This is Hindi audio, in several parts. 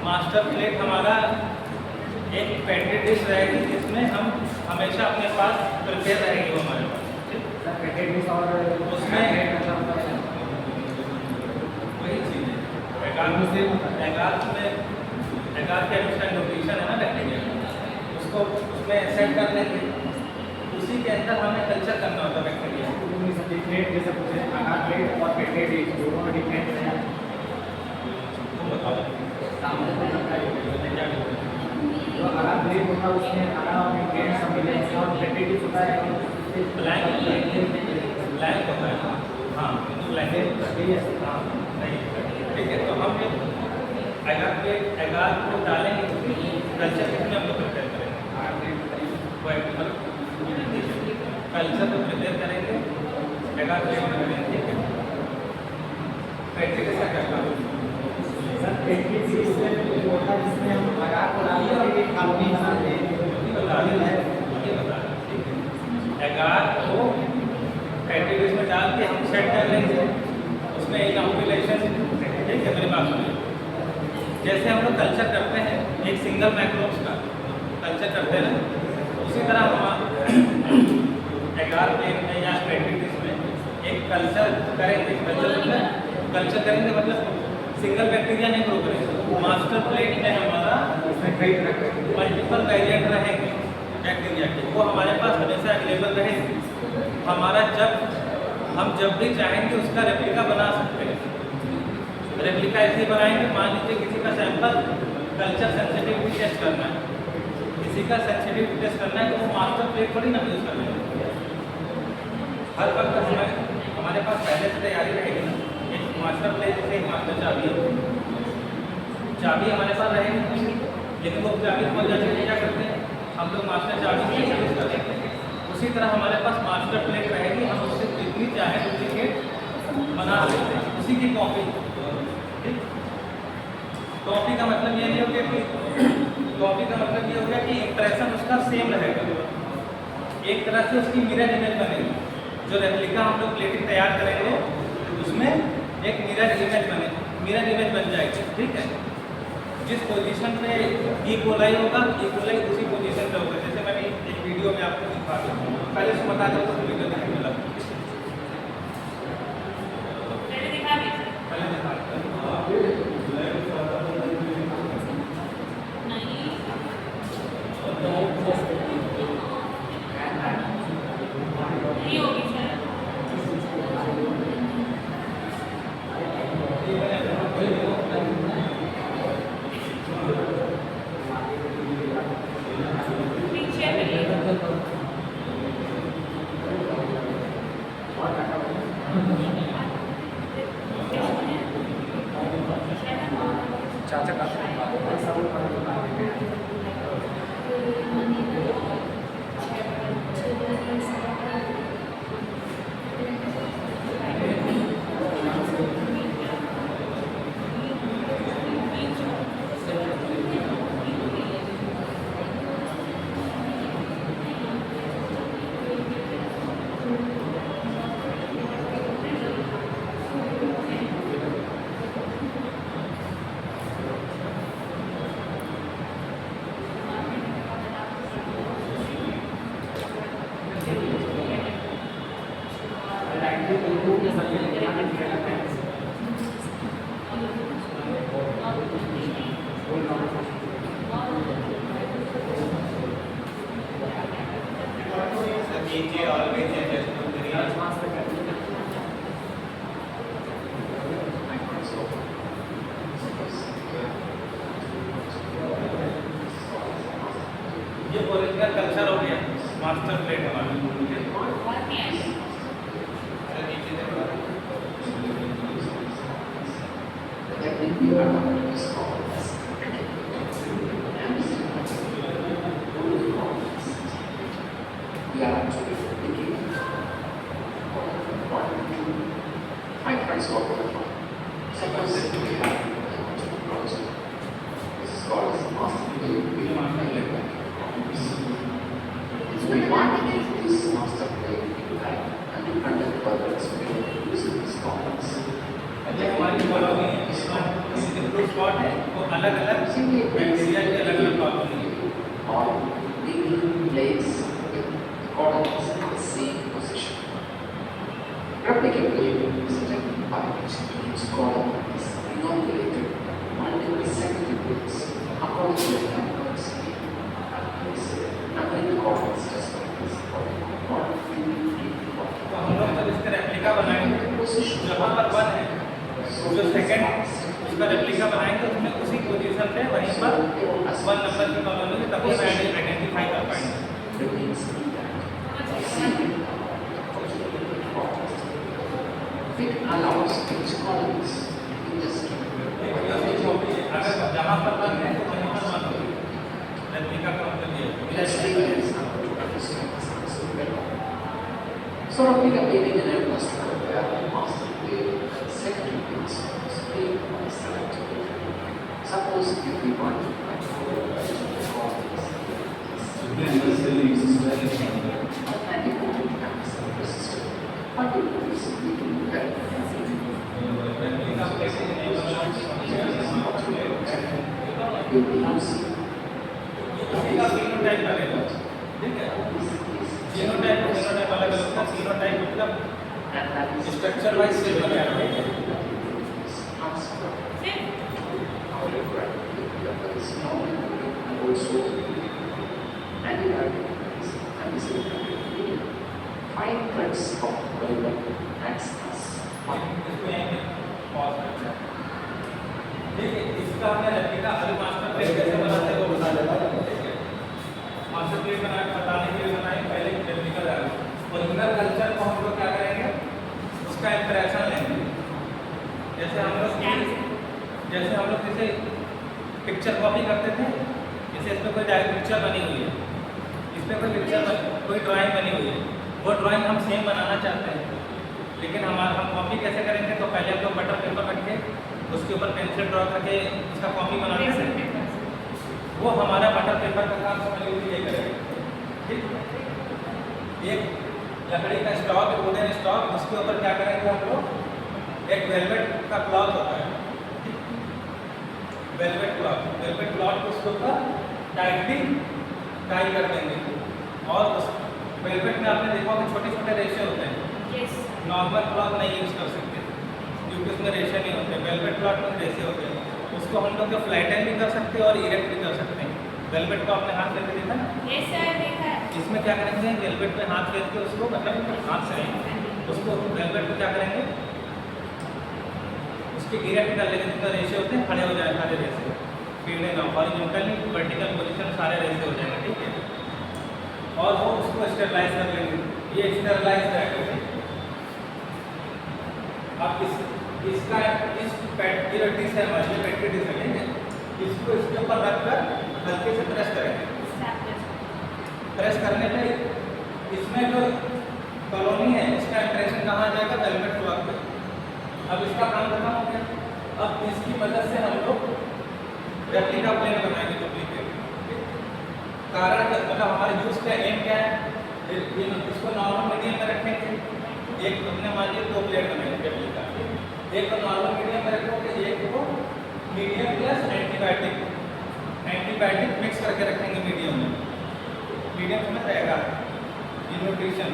मास्टर प्लेट हमारा एक पैकेट डिश रहेगी जिसमें हम हमेशा अपने पास प्रिपेयर रहेगी वो हमारे पास। पैकेट डिश और उसमें वही चीज़ है एगार के अनुसार लोकेशन है ना बैक्टीरिया, उसको उसमें सेट कर लेंगे। उसी के अंदर हमें कल्चर करना होता है बैक्टीरिया। प्लेट जैसे पूछे आकार प्लेट और पैकेट डिश दोनों में डिफरेंस है। तुम बताओ जो आकार प्लेट होता है उसमें आकार और इंग्रेडिएंट्स सब मिले हैं और पैकेट डिश होता है ब्लैंक होता है। हाँ ब्लैंक हाँ नहीं ठीक है। तो हम एगार को डालेंगे कल्चर कितने हम लोग प्रिपेयर करेंगे कल्चर को प्रिपेयर करेंगे एगार प्लेट में करेंगे। ठीक है पैकेट कैसा करना सर पैकेट डिश होता है जिसमें हम आकार को डालते हैं एक कॉलोनी बनाते हैं एगार को पैकेट डिश में डाल के हम सेट कर लेंगे। उसमें इनॉक्यूलेशन ठीक है मेरे पास में जैसे हम लोग कल्चर करते हैं एक सिंगल माइक्रोब्स का कल्चर करते हैं उसी तरह हम एगार प्लेट में या पैकेट डिश में एक कल्चर करेंगे। कल्चर करेंगे मतलब सिंगल बैक्टीरिया नहीं ग्रो करेंगे। मास्टर प्लेट में हमारा मल्टीपल वेरिएंट रहेंगे बैक्टीरिया के, वो हमारे पास हमेशा अवेलेबल रहेंगे। हमारा हम जब भी चाहेंगे उसका रेप्लिका बना सकते हैं। रेप्लिका ऐसे बनाएंगे, मान लीजिए किसी का सैंपल कल्चर सेंसिटिविटी टेस्ट करना है, किसी का सेंसिटिविटी टेस्ट करना है तो वो मास्टर प्लेट पर ही ना यूज़ कर लेंगे। हर वक्त हमारे पास पहले से तैयारी रहेगी ना। एक मास्टर प्लेट जैसे एक मास्टर चाबी हमारे पास रहेगी, लेकिन वो चाबी बहुत जल्दी क्या करते हैं हम लोग मास्टर चाबी यूज़ करते हैं। उसी तरह हमारे पास मास्टर प्लेट रहेगी, हम उससे जितनी चाहे डुप्लीकेट बना सकते हैं उसी की कॉपी। कॉपी का मतलब ये नहीं हो गया कि इंप्रेशन उसका सेम रहेगा, एक तरह से उसकी मिरर इमेज बनेगी। जो रेप्लिका हम लोग प्लेटिंग तैयार करेंगे उसमें एक मिरर इमेज बन जाएगी। ठीक है, जिस पोजीशन पे इक्वलाई होगा इक्वलाई उसी पोजीशन पे होगा। जैसे मैंने एक वीडियो में आपको दिखा दूँ, पहले उसको बता दूँ तो वीडियो देखने मिला ये ओरिजिनल कल्चर हो गया मास्टर प्लेट हमारा। हमारी जो स्पॉट है वो अलग अलग बैक्टीरिया की अलग अलग कॉलोनी है। or leaving plates with colonies in the same position. Replicability is a technique by which each colony is inoculated multiple secondary plates according to the chemical scheme. None the colonies just like this or तो हम लोग जब इसका रेप्लिका बनाएंगे जहाँ पर वन है जो सेकंड उसका रेप्लिका बनाएंगे उसमें उसी पोजीशन पे वहीं पर वन नंबर की कॉलोनी है तभी हम आइडेंटिफाई कर पाएंगे। It allows each colonies in this अगर जहाँ पर वन है तो वहीं पर वन होगी रेप्लिका का मतलब ये So replicability enables us to compare the master plate secondary plates displayed selectively. Suppose if we want to control the resistor, what we do is we do that. We will use इसका phenotype करेगा, ठीक है? जीनोटाइप और फेनोटाइप अलग अलग होता है। जीनोटाइप मतलब स्ट्रक्चर वाइज सेम बनाया है। Five threads of relevant axis. ठीक है, इसका हमने रेप्लिका अभी मास्टर प्लेट कैसे बनाते हैं वो बता देता हूँ, ठीक है? मास्टर प्लेट बताने के लिए बनाए पहले रेप्लिका लगाएंगे। ओरिजिनल कल्चर को हम लोग क्या करेंगे उसका इंप्रेशन लेंगे। जैसे हम लोग जैसे पिक्चर कॉपी करते थे, जैसे इस पर कोई डायरेक्ट पिक्चर बनी हुई है, इस पर कोई ड्राइंग बनी हुई है, वो ड्राइंग हम सेम बनाना चाहते हैं, लेकिन हम कॉपी कैसे करेंगे? तो पहले हम लोग बटर पेपर रख के उसके ऊपर पेंसिल ड्रॉ करके इसका कॉपी बनाते हैं। वो हमारा बटर पेपर का काम समझ लीजिए ये करेगा, ठीक? एक लकड़ी का स्टॉक, वुडन स्टॉक, उसके ऊपर क्या करेंगे हम लोग? एक वेलवेट का क्लॉथ होता है, वेलवेट क्लॉथ को उसके ऊपर टाइटली टाई कर देंगे। और उस वेलवेट में आपने देखा कि छोटे छोटे रेशे होते हैं। नॉर्मल क्लॉथ नहीं यूज़ कर सकते क्योंकि उसमें रेशे नहीं होते। वेलवेट क्लॉथ में रेशे होते हैं। उसको हम लोग जो फ्लैटन भी कर सकते हैं और इरेक्ट भी कर सकते हैं। वेलवेट को आपने हाथ लेके देखा ना? इसमें क्या करेंगे? वेलवेट पे हाथ फेर के उसको मतलब हाथ से उसको वेलवेट को क्या करेंगे? उसके इरेक्ट कर लेंगे, जितना रेशे होते हैं खड़े हो जाए सारे रेशे, पीढ़े ना हॉरिजॉन्टल नहीं वर्टिकल पोजीशन सारे रेशे हो जाएंगे, ठीक है? और वो उसको स्टेरलाइज कर लेंगे। ये स्टेरलाइज रहेगा। अब इसका इस पैटिस है हमारी पैटिस है, ठीक है? इसको इसके ऊपर रखकर हल्के से प्रेस करेंगे। प्रेस करने पे इसमें जो कॉलोनी है इसका इंप्रेशन कहाँ आ जाएगा? वेलवेट क्लॉथ पे। अब इसका काम खत्म हो गया। अब इसकी मदद से हम लोग रेप्लिका प्लेन बनाएंगे डुप्लीकेट। कारण मतलब हमारे यूज का एम क्या है? इसको नॉर्मल मीडियम में रखेंगे। एक हमने मान लिया 2 प्लेट बनाएंगे रेप्लिका, एक को नॉर्मल मीडियम में रखेंगे, एक को मीडियम प्लस एंटीबायोटिक मिक्स करके रखेंगे मीडियम में। मीडियम में रहेगा न्यूट्रिशन,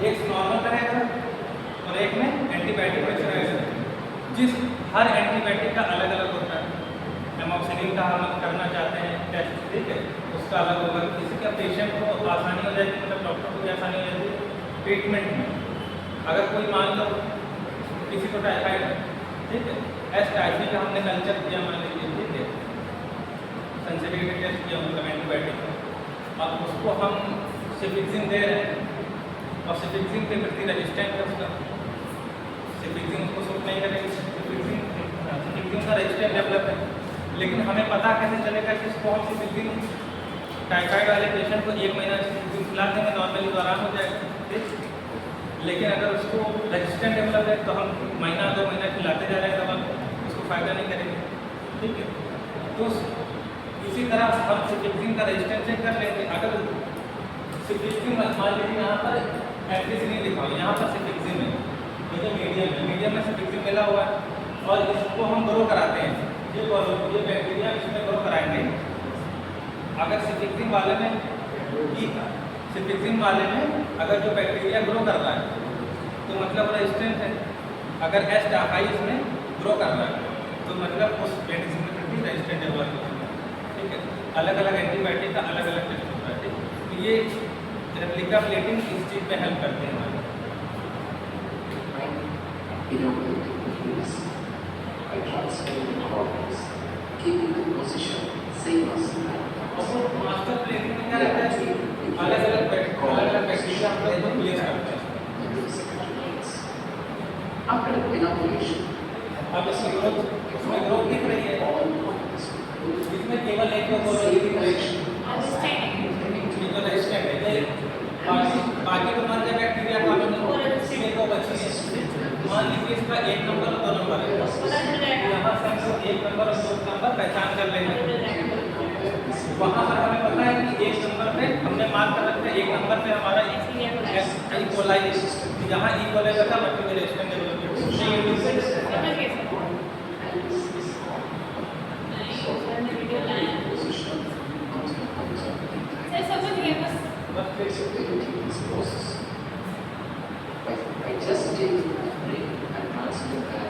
एक नॉर्मल रहेगा और एक में एंटीबायोटिक मिक्स रहेगा। जिस हर एंटीबायोटिक का अलग अलग होता है। एमॉक्सिलिन का हम करना चाहते हैं टेस्ट, ठीक है? उसका अलग होगा। किसी का पेशेंट को आसानी हो जाएगी, मतलब डॉक्टर को भी आसानी हो जाएगी ट्रीटमेंट में। अगर कोई मान लो किसी को टाइफाइड है, ठीक है? टाइफाइड का हमने कल्चर किया मान लीजिए, ठीक है? सेंसिटिविटी टेस्ट किया मतलब एंटीबायोटिक का। अब उसको हम सिफिक्सिन दे रहे हैं और सिफिक्सिन के प्रति रेजिस्टेंट है उसका, सिफिक्सिन उसको सूट नहीं करेगी। सिफिक्सिन का रेजिस्टेंट डेवलप है, लेकिन हमें पता कैसे चलेगा कि इसको हम सिफिक्सिन टाइफाइड वाले पेशेंट को 1 महीना सिफिक्सिन खिला देंगे नॉर्मली तो आराम हो जाएगा, ठीक? लेकिन अगर उसको रेजिस्टेंट डेवलप है तो हम महीना 2 महीना खिलाते जा रहे हैं दवा, उसको फ़ायदा नहीं करेंगे, ठीक है? तो इसी तरह हम सिफिक्सिन का रेजिस्टेंस चेक कर लेंगे। अगर सिफिक्सिन मान लीजिए यहाँ पर एप्लिसिन लिखा हो, यहाँ पर सिफिक्सिन है, ये जो मीडियम है, मीडियम में सिफिक्सिन मिला हुआ है और इसको हम ग्रो कराते हैं। ये बैक्टीरिया इसमें ग्रो कराएंगे। अगर सिफिक्सिंग वाले में अगर जो बैक्टीरिया ग्रो कर रहा है तो मतलब रेजिस्टेंट है। अगर एस स्टाफाई इसमें ग्रो कर रहा है तो मतलब उस मेडिसिन के प्रति रेजिस्टेंट डेवलप होगा। ठीक है, अलग अलग एंटीबायोटिक का अलग अलग टेस्ट होता है। ठीक, तो ये रेप्लिका प्लेटिंग इस चीज़ में हेल्प करते हैं हमारे। By transferring the colonies, keeping the position same as और मास्टर प्लेटिंग में क्या रहता है, अलग अलग बैक्टीरिया हम लोग प्लेस करते हैं। After inoculation, अब इसमें ग्रोथ दिख रही है, इसमें केवल एक कोलोनी दिख रही है, तो रेजिस्टेंट है। बाकी तो मान लिया बैक्टीरिया कॉलोनी इसमें तो बची है। मान लीजिए इसका 1 नंबर और 2 नंबर है, यहाँ से हम 1 नंबर और 2 नंबर पहचान कर लेंगे। वहाँ पर हमें पता है कि 1 नंबर पे हमने मार्क कर रखा है, 1 नंबर पे हमारा ई कोलाई, जहाँ ई कोलाई का था मतलब resistant by just taking the brain and transferring that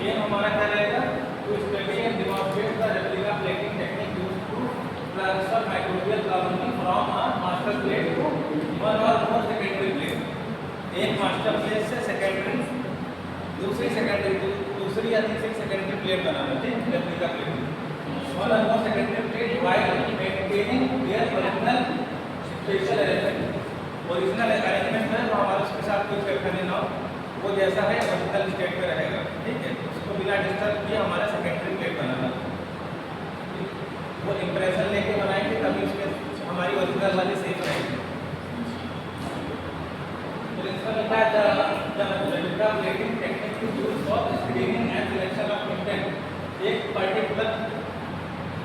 ये हमारा क्या रहेगा, to study and demonstrate the replica plating technique used to transfer microbial colony from a master plate to one और मोर सेकेंडरी प्लेट। एक मास्टर प्लेट से दूसरी या तीसरी सेकेंडरी प्लेट बनाना है, रेप्लिका प्लेटिंग। वन और more secondary plate while maintaining their original special arrangement. Original arrangement है तो हमारे उसके साथ कुछ करने ना हो, वो जैसा है ओरिजिनल स्टेट में रहेगा। ठीक है, उसको बिना डिस्टर्ब किए हमारा सेकेंडरी प्लेट बनाना। वो इम्प्रेशन लेके बनाएंगे तभी उसमें हमारी ओरिजिनल वाली सेफ रहेगी। प्रिंसिपल लिखा है the replica plating technique to use for screening and selection of content. एक पर्टिकुलर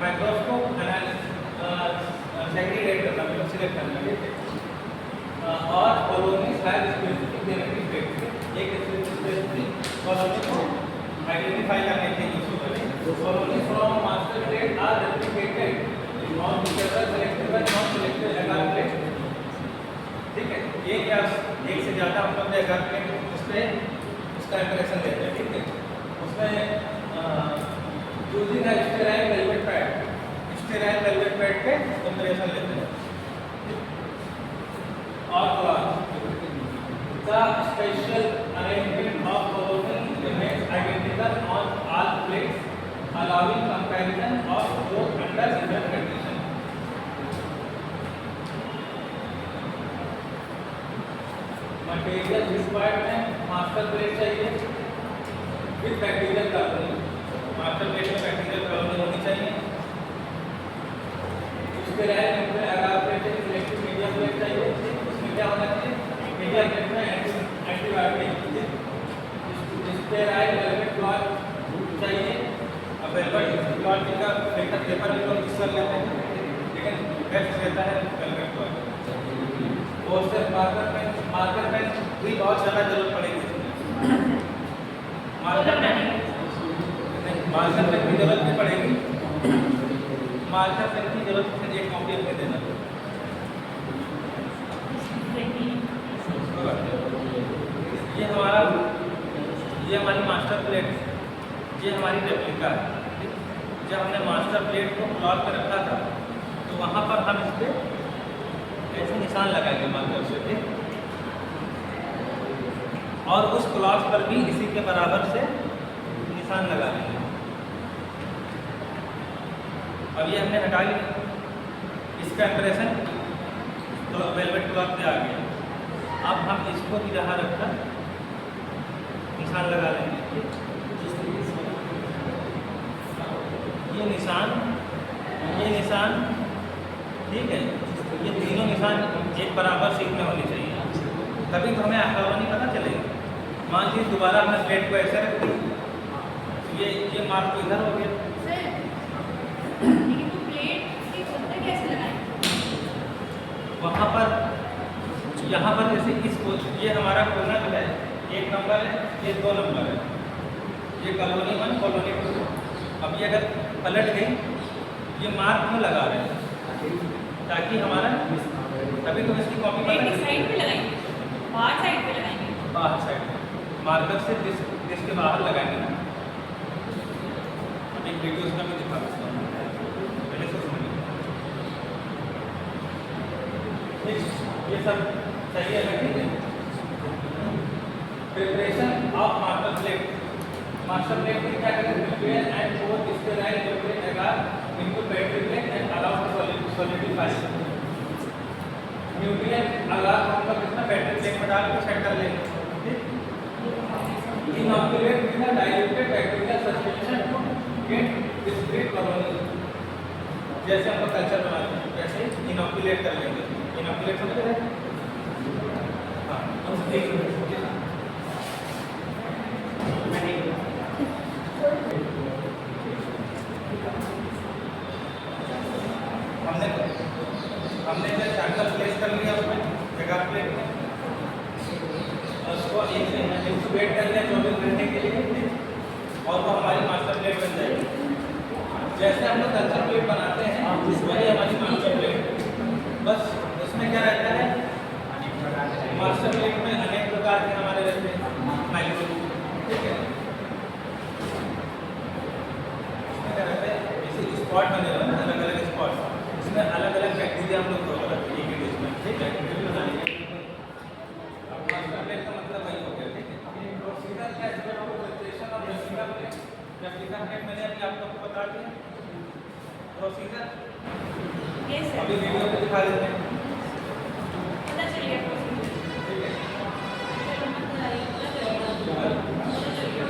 माइक्रोस्कोप सेग्रीगेट करना, मतलब सिलेक्ट करना। ठीक है, और colonies have specific genetic traits. एक स्पेसिफिक कॉलोनी को आइडेंटिफाई करने के लिए यूज होता है। Colony from master plate are replicated on several selected and non selected agar plate. ठीक है, एक या एक से ज़्यादा हम लोग एगार प्लेट उस पर उसका इंप्रेशन लेते हैं। ठीक है, उसमें using a sterile velvet pad, sterile velvet pad पे इंप्रेशन लेते हैं। और the special arrangement of colony remains identical on all plates, allowing comparison of growth under given condition. Material required में मास्टर प्लेट चाहिए with bacterial colony. Master plate में बैक्टीरियल कॉलोनी होनी चाहिए। उसके लिए हमें अगर प्लेट सिलेक्टिव मीडिया प्लेट चाहिए, उसमें क्या होना चाहिए, मीडिया प्लेट में एंटीबायोटिक स्टेराइल वेलवेट क्लॉथ चाहिए। अब वेलवेट क्लॉथ का फिल्टर पेपर भी लोग यूज कर लेते हैं, लेकिन बेस्ट रहता है वेलवेट क्लॉथ। और से मार्कर पेन भी बहुत ज़्यादा जरूरत पड़ेगी। मार्कर पेन की जरूरत नहीं पड़ेगी। मार्कर पेन की जरूरत है, एक कॉपी अपने देना। ये हमारी मास्टर प्लेट, ये हमारी रेप्लिका है। जब हमने मास्टर प्लेट को क्लॉथ पर रखा था तो वहाँ पर हम इस पर ऐसे निशान लगाएंगे मार्कर से। ठीक, और उस क्लॉथ पर भी इसी के बराबर से निशान लगा देंगे। अब ये हमने हटा लिया, इसका इंप्रेशन तो वेलवेट क्लॉथ पे आ गया। अब हम इसको भी जहाँ रखकर निशान लगा लेंगे। जिस तरीके से जो निशान, ये निशान, ठीक है, ये तीनों निशान एक बराबर सीट में होनी चाहिए, तभी तो हमें कॉलोनी पता चलेगी। मान लीजिए दोबारा हमने प्लेट को ऐसे रख दी, ये मार्क तो इधर हो गया। लेकिन तो प्लेट की चलते कैसे लगाएं? वहाँ पर, यहाँ पर जैसे ये हमारा कोना जो है 1 नंबर है, ये 2 नंबर है, ये कॉलोनी 1 कॉलोनी 2। अब ये अगर पलट गई, ये मार्क क्यों लगा रहे हैं? ताकि हमारा, तभी तो इसकी कॉपी प्लेट पता की साइड पे लगाएंगे, बाहर साइड पे लगाएंगे। बाहर साइड में मार्कर से डिस्क के बाहर लगाएंगे ना। अब एक वीडियो उसका मैं दिखा सकता हूँ, पहले से सुनिए। ये सब सही है, ठीक है। Preparation of master plate. Master plate में क्या करें? Prepare and pour sterile nuclear agar into Petri plate and allow to solidify. Nuclear agar हम लोग कितना बैटरी प्लेट में डाल के सेट कर लेंगे, ठीक। Inoculate with a diluted bacterial suspension to get discrete colony. जैसे हम लोग कल्चर बनाते हैं वैसे इनॉक्यूलेट कर लेंगे। इनॉक्यूलेट समझ रहे हैं? हाँ, हम एक मिनट हमने जो सैंपल प्लेस कर लिया उसमें जगह प्लेट में, उसको इंक्यूबेट कर लिया 24 घंटे के लिए, और वो हमारी मास्टर प्लेट बन जाएगी। जैसे हम लोग कल्चर प्लेट बनाते हैं वही हमारी मास्टर प्लेट, बस उसमें क्या रहता है, मास्टर प्लेट में अनेक प्रकार के हमारे रहते हैं माइक्रोब, ठीक है। उसमें क्या रहता है, जैसे स्पॉट बने हुए हैं, अलग अलग स्पॉट, इसमें अलग अलग बैक्टीरिया हम लोग ग्रो करते हैं एक ही डिश में, ठीक है। अब मास्टर प्लेट का मतलब वही हो गया, ठीक है। प्रोसीजर क्या है, preparation of replica plate. Replica plate मैंने अभी आपको बता दिया प्रोसीजर, यस अभी सर, वीडियो में दिखा देते हैं, पता चल गया प्रोसीजर। ठीक है। चलो मत बताइए, पता चल गया, पता चल गया।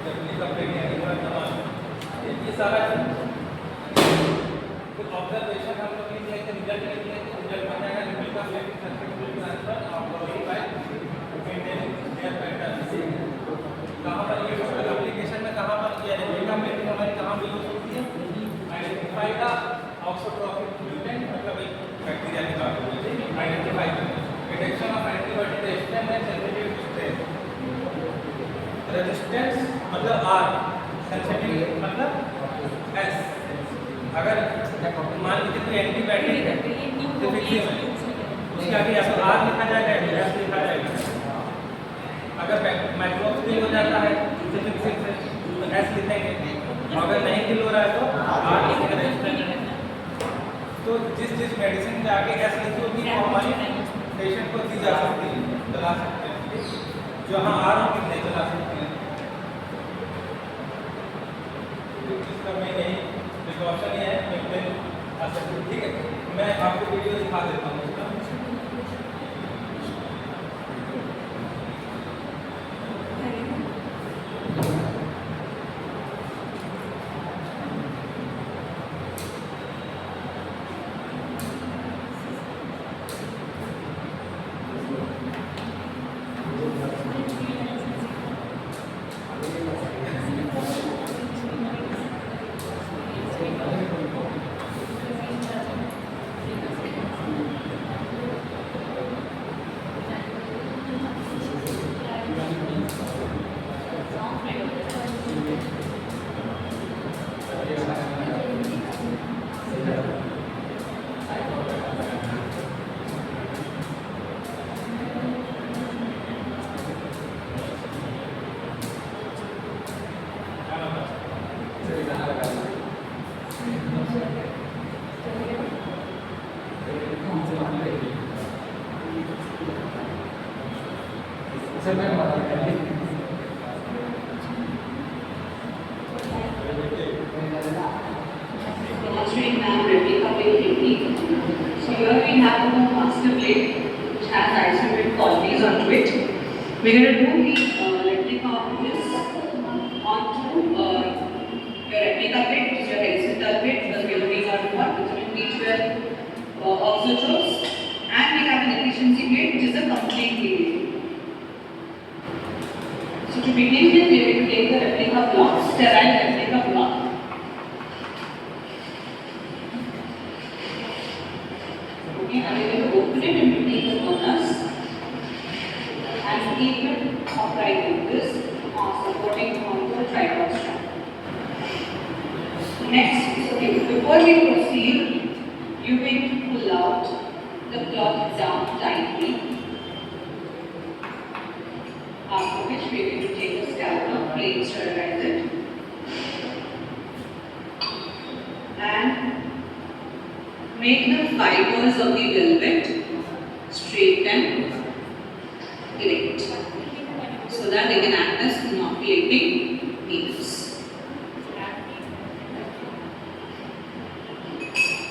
रेप्लिका प्लेट यानी पूरा सामान, ये सारा कुछ ऑब्जर्वेशन हम लोग लिए थे, रिजल्ट लिए थे, रिजल्ट बन जाएगा replica plate successful transfer of chlorine bye maintaining their pattern. कहाँ पर ये एप्लीकेशन में कहाँ पर ये रेप्लिका प्लेट हमारी कहाँ पे यूज होती है? आइडेंटिफाई द ऑक्सोट्रोपिक म्यूटेंट, मतलब एक बैक्टीरिया निकालने के लिए आइडेंटिफाई करना, detection of antibiotic resistance and sensitive strain. Resistance मतलब R, सेंसिटिव मतलब S। अगर मान लीजिए कोई एंटीबायोटिक है तो उसके आगे या तो R लिखा जाएगा या S लिखा जाएगा। अगर माइक्रोब किल हो जाता है तो S लिखेंगे, अगर नहीं किल हो रहा है तो R लिखेंगे। तो जिस मेडिसिन के आगे S लिखी होगी वो हमारी पेशेंट को दी जा सकती है, चला सकते हैं, जो हाँ R होगी नहीं चला सकते हैं। इसका मैं यही प्रिकॉशन है, ठीक है। मैं आपको वीडियो दिखा देता हूँ उसका। Demonstrating now replica plate technique. So here we have a master plate which has isolated colonies onto it. We're going to do the replica of this on To begin with, we will take the replica block, sterile replica block. Okay, and we will open it in between the corners and keep it upright like this, supporting onto the tripod strap. Next, okay, before we proceed, you need to pull out the cloth down tightly. After which we are going to take a scalpel, plain sterilize it, and make the fibers of the velvet straight and erect, so that they can act as inoculating needles.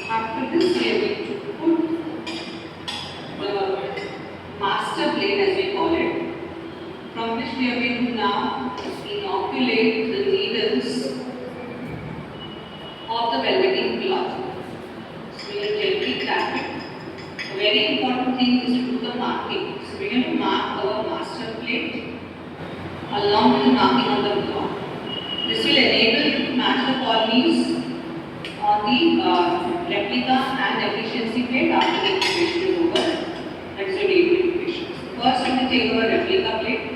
After this, we are going to put the master blade, as we call it, from which we are going to now inoculate the needles of the velveting cloth. So we will gently tap it. A very important thing is to do the marking. So we are going to mark our master plate along with the marking on the block. This will enable you to match the colonies on the replica and efficiency plate after the incubation is over. That is your day incubation. First, we will take our replica plate.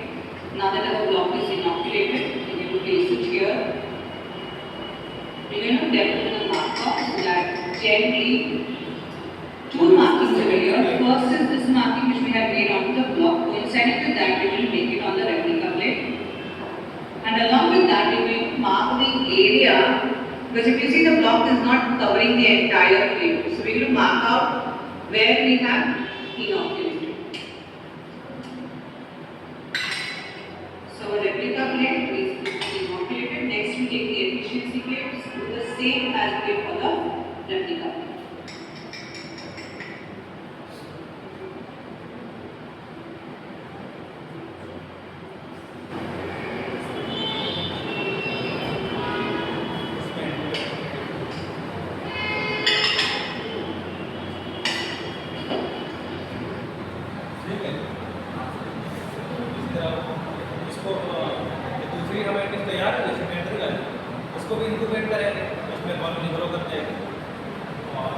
Now that our block is inoculated, we are going to place it here. We are going to develop the marker so that gently two markings over here. First is this marking which we have made on the block. Coinciding with that, we will make it on the replica plate. And along with that, we will mark the area. Because if you see, the block is not covering the entire plate. So we are going to mark out where we have inoculated. So our replica plate is inoculated. Next we take the efficiency plates, do the same as we did for the replica plate. इसको दूसरी हमारे तैयार है जैसे मेंटर का उसको भी इंक्यूबेट करेंगे, उसमें कॉलोनी ग्रो कर जाएगी। और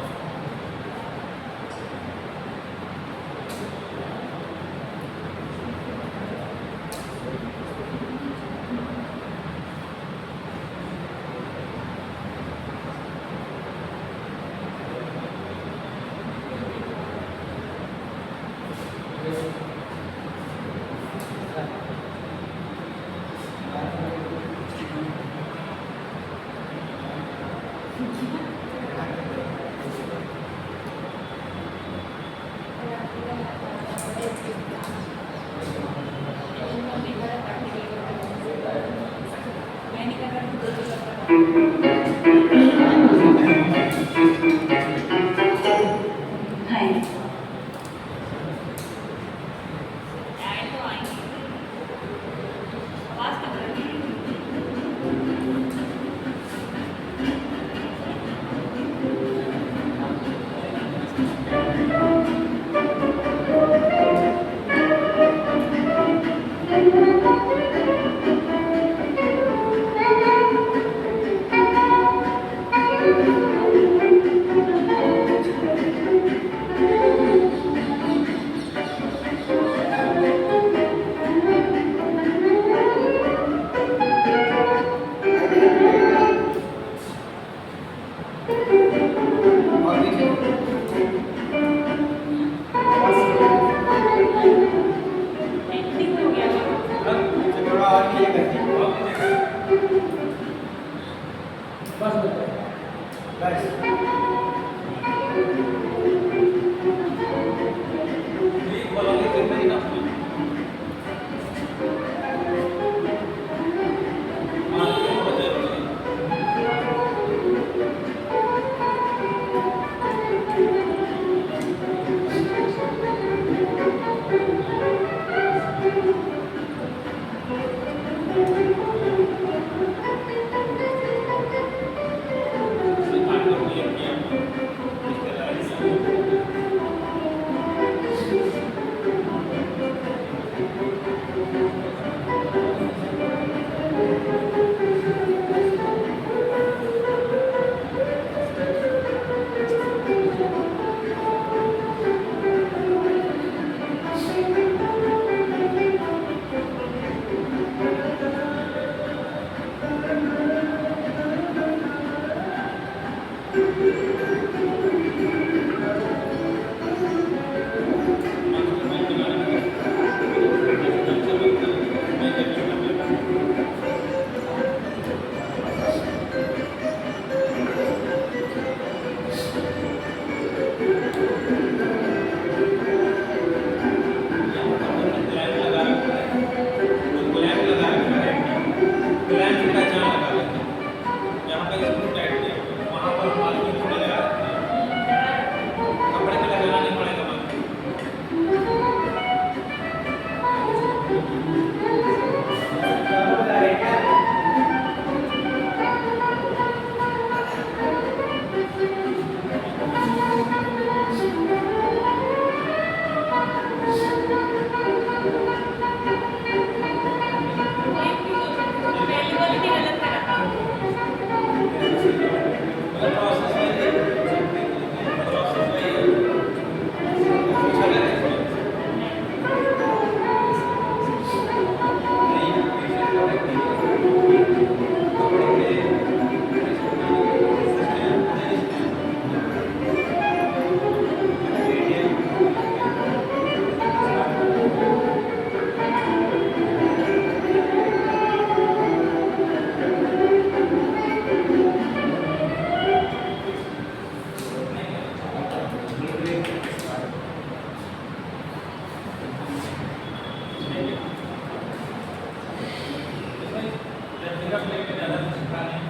सिर्फ लेके ज़्यादा सीखा नहीं,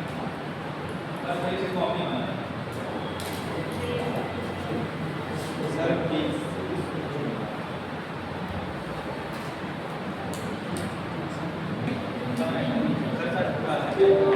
बस सही से copy banana. Sir please sir